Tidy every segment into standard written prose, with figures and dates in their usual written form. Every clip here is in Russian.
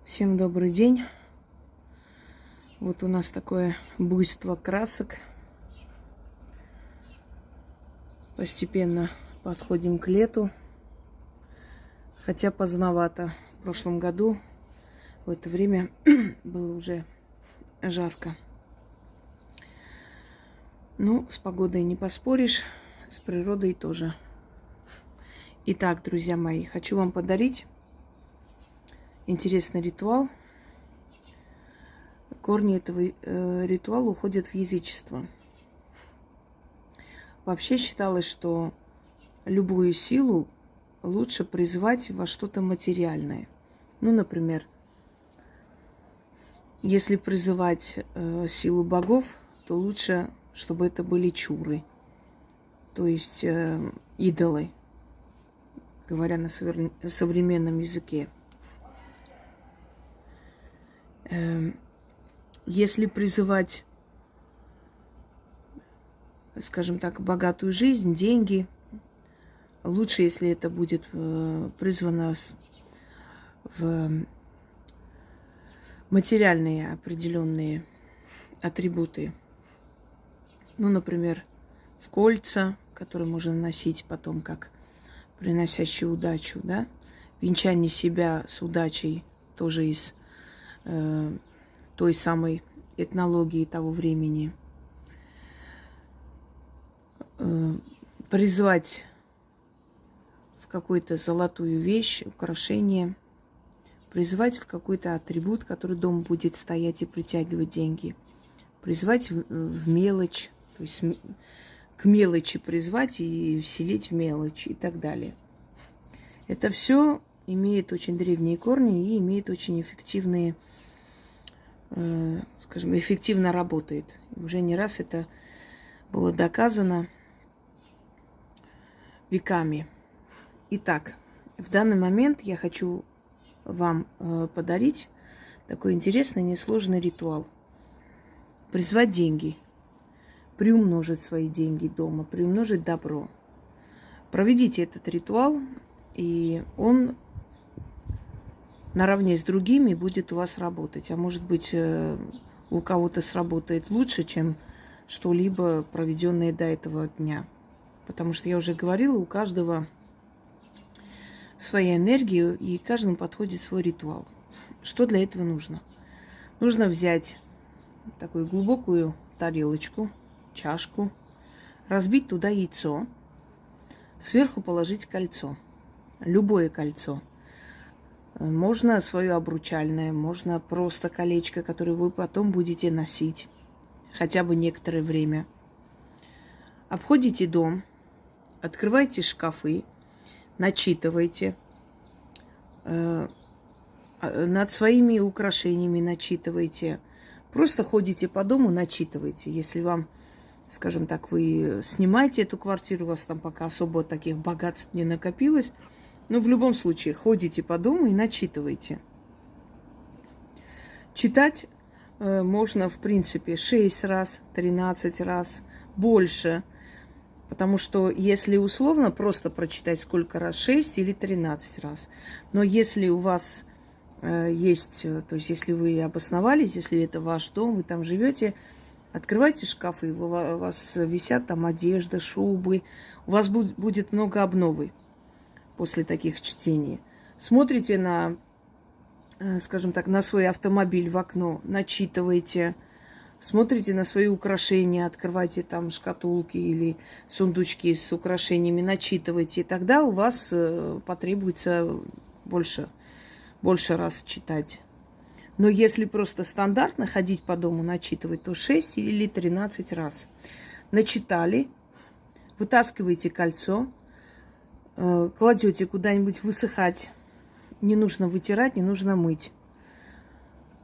Всем добрый день. Вот у нас такое буйство красок. Постепенно подходим к лету. Хотя поздновато. В прошлом году в это время было уже жарко. Ну, с погодой не поспоришь, с природой тоже. Итак, друзья мои, хочу вам подарить интересный ритуал. Корни этого ритуала уходят в язычество. Вообще считалось, что любую силу лучше призвать во что-то материальное. Ну, например, если призывать силу богов, то лучше, чтобы это были чуры, то есть идолы, говоря на современном языке. Если призывать, скажем так, богатую жизнь, деньги, лучше, если это будет призвано в материальные определенные атрибуты. Ну, например, в кольца, которые можно носить потом как приносящие удачу, да? Венчание себя с удачей тоже из той самой этнологии того времени. Призвать в какую-то золотую вещь, украшение, призвать в какой-то атрибут, который дома будет стоять и притягивать деньги. Призвать в мелочь, то есть к мелочи призвать и вселить в мелочь и так далее. Это все имеет очень древние корни и имеет очень эффективные, скажем, эффективно работает. Уже не раз это было доказано веками. Итак, в данный момент я хочу вам подарить такой интересный, несложный ритуал. Призвать деньги, приумножить свои деньги дома, приумножить добро. Проведите этот ритуал, и он наравне с другими будет у вас работать. А может быть, у кого-то сработает лучше, чем что-либо, проведенное до этого дня. Потому что я уже говорила, у каждого своя энергия, и каждому подходит свой ритуал. Что для этого нужно? Нужно взять такую глубокую тарелочку, чашку, разбить туда яйцо, сверху положить кольцо. Любое кольцо. Можно свое обручальное, можно просто колечко, которое вы потом будете носить хотя бы некоторое время. Обходите дом, открывайте шкафы, начитывайте. Над своими украшениями начитывайте. Просто ходите по дому, начитывайте. Если вам, скажем так, вы снимаете эту квартиру, у вас там пока особо таких богатств не накопилось, но в любом случае ходите по дому и начитывайте. Читать можно, в принципе, 6 раз, 13 раз, больше. Потому что если условно просто прочитать сколько раз, 6 или 13 раз. Но если у вас есть, то есть если вы обосновались, если это ваш дом, вы там живете, открывайте шкафы, у вас висят там одежда, шубы, у вас будет много обновы после таких чтений. Смотрите на, скажем так, на свой автомобиль в окно, начитывайте, смотрите на свои украшения, открывайте там шкатулки или сундучки с украшениями, начитывайте, и тогда у вас потребуется больше раз читать. Но если просто стандартно ходить по дому, начитывать, то 6 или 13 раз. Начитали, вытаскиваете кольцо, кладете куда-нибудь высыхать. Не нужно вытирать, не нужно мыть.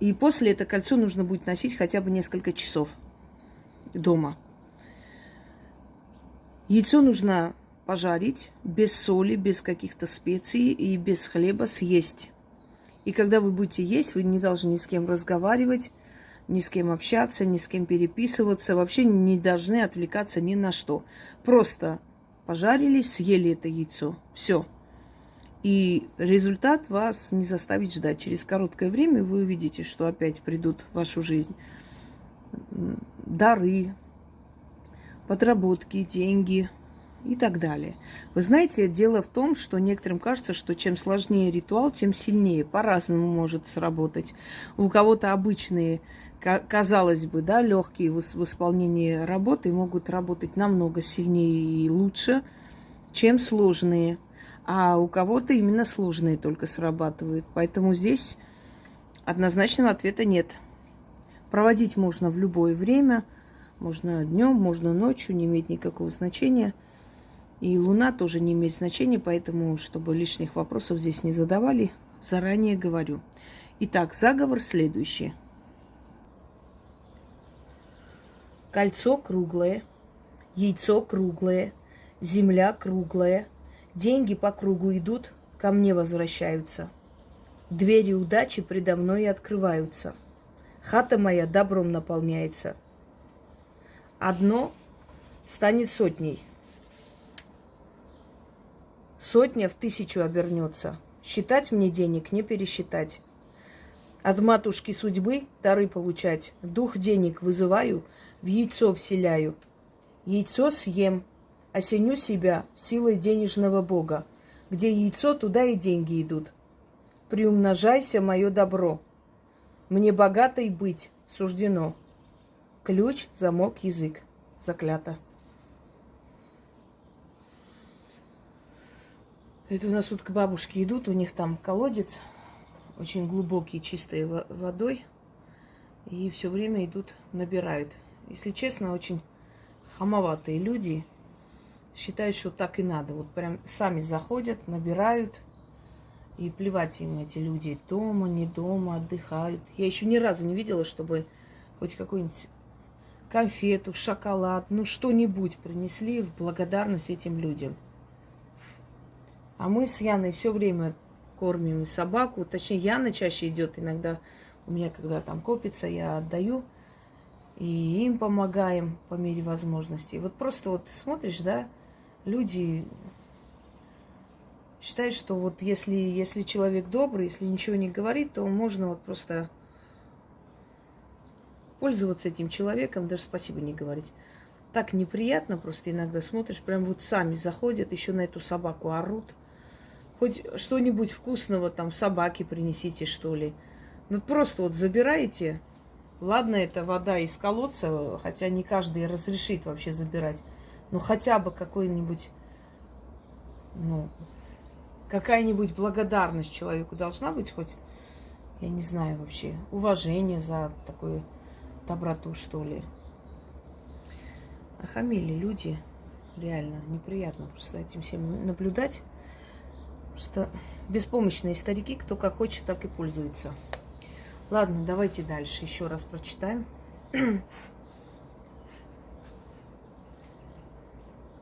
И после это кольцо нужно будет носить хотя бы несколько часов дома. Яйцо нужно пожарить без соли, без каких-то специй и без хлеба съесть. И когда вы будете есть, вы не должны ни с кем разговаривать, ни с кем общаться, ни с кем переписываться. Вообще не должны отвлекаться ни на что. Просто пожарили, съели это яйцо. Все. И результат вас не заставит ждать. Через короткое время вы увидите, что опять придут в вашу жизнь дары, подработки, деньги и так далее. Вы знаете, дело в том, что некоторым кажется, что чем сложнее ритуал, тем сильнее. По-разному может сработать. У кого-то обычные, казалось бы, да, легкие в исполнении работы могут работать намного сильнее и лучше, чем сложные. А у кого-то именно сложные только срабатывают. Поэтому здесь однозначного ответа нет. Проводить можно в любое время. Можно днем, можно ночью, не имеет никакого значения. И луна тоже не имеет значения, поэтому, чтобы лишних вопросов здесь не задавали, заранее говорю. Итак, заговор следующий. Кольцо круглое, яйцо круглое, земля круглая, деньги по кругу идут, ко мне возвращаются. Двери удачи предо мной открываются. Хата моя добром наполняется. Одно станет сотней. Сотня в 1000 обернется. Считать мне денег не пересчитать. От матушки судьбы дары получать. Дух денег вызываю, в яйцо вселяю. Яйцо съем, осеню себя силой денежного бога. Где яйцо, туда и деньги идут. Приумножайся, мое добро. Мне богатой быть суждено. Ключ, замок, язык. Заклято. Это у нас тут к бабушке идут, у них там колодец, очень глубокий, чистой водой. И все время идут, набирают. Если честно, очень хамоватые люди. Считают, что так и надо. Вот прям сами заходят, набирают. И плевать им эти люди. Дома, не дома, отдыхают. Я еще ни разу не видела, чтобы хоть какую-нибудь конфету, шоколад, ну что-нибудь принесли в благодарность этим людям. А мы с Яной все время кормим собаку. Точнее, Яна чаще идет иногда. У меня, когда там копится, я отдаю. И им помогаем по мере возможности. Вот просто вот смотришь, да, люди считают, что вот если человек добрый, если ничего не говорит, то можно вот просто пользоваться этим человеком, даже спасибо не говорить. Так неприятно просто иногда смотришь, прям вот сами заходят, еще на эту собаку орут. Хоть что-нибудь вкусного там собаке принесите, что ли. Ну просто вот забираете. Ладно, это вода из колодца, хотя не каждый разрешит вообще забирать. Ну хотя бы какой-нибудь, ну, какая-нибудь благодарность человеку должна быть, хоть, я не знаю вообще, уважение за такую доброту, что ли. Охамели люди, реально неприятно просто этим всем наблюдать. Просто беспомощные старики, кто как хочет, так и пользуется. Ладно, давайте дальше еще раз прочитаем.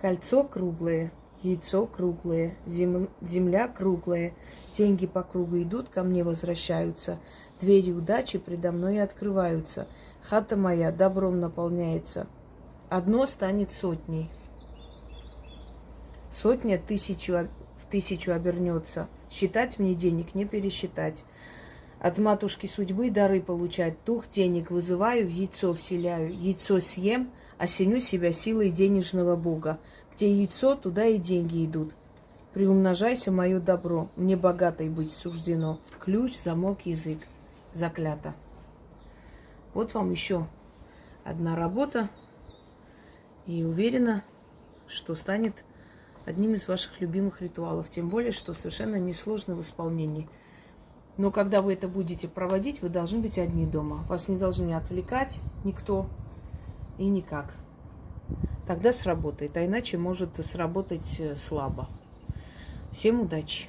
Кольцо круглое, яйцо круглое, земля круглая, деньги по кругу идут, ко мне возвращаются, двери удачи предо мной открываются, хата моя добром наполняется. Одно станет сотней. Сотня в 1000 обернется. Считать мне денег не пересчитать. От матушки судьбы дары получать. Дух денег вызываю, в яйцо вселяю. Яйцо съем, осеню себя силой денежного бога. Где яйцо, туда и деньги идут. Приумножайся, мое добро. Мне богатой быть суждено. Ключ, замок, язык. Заклято. Вот вам еще одна работа. И уверена, что станет одним из ваших любимых ритуалов. Тем более, что совершенно несложно в исполнении. Но когда вы это будете проводить, вы должны быть одни дома. Вас не должны отвлекать никто и никак. Тогда сработает, а иначе может сработать слабо. Всем удачи!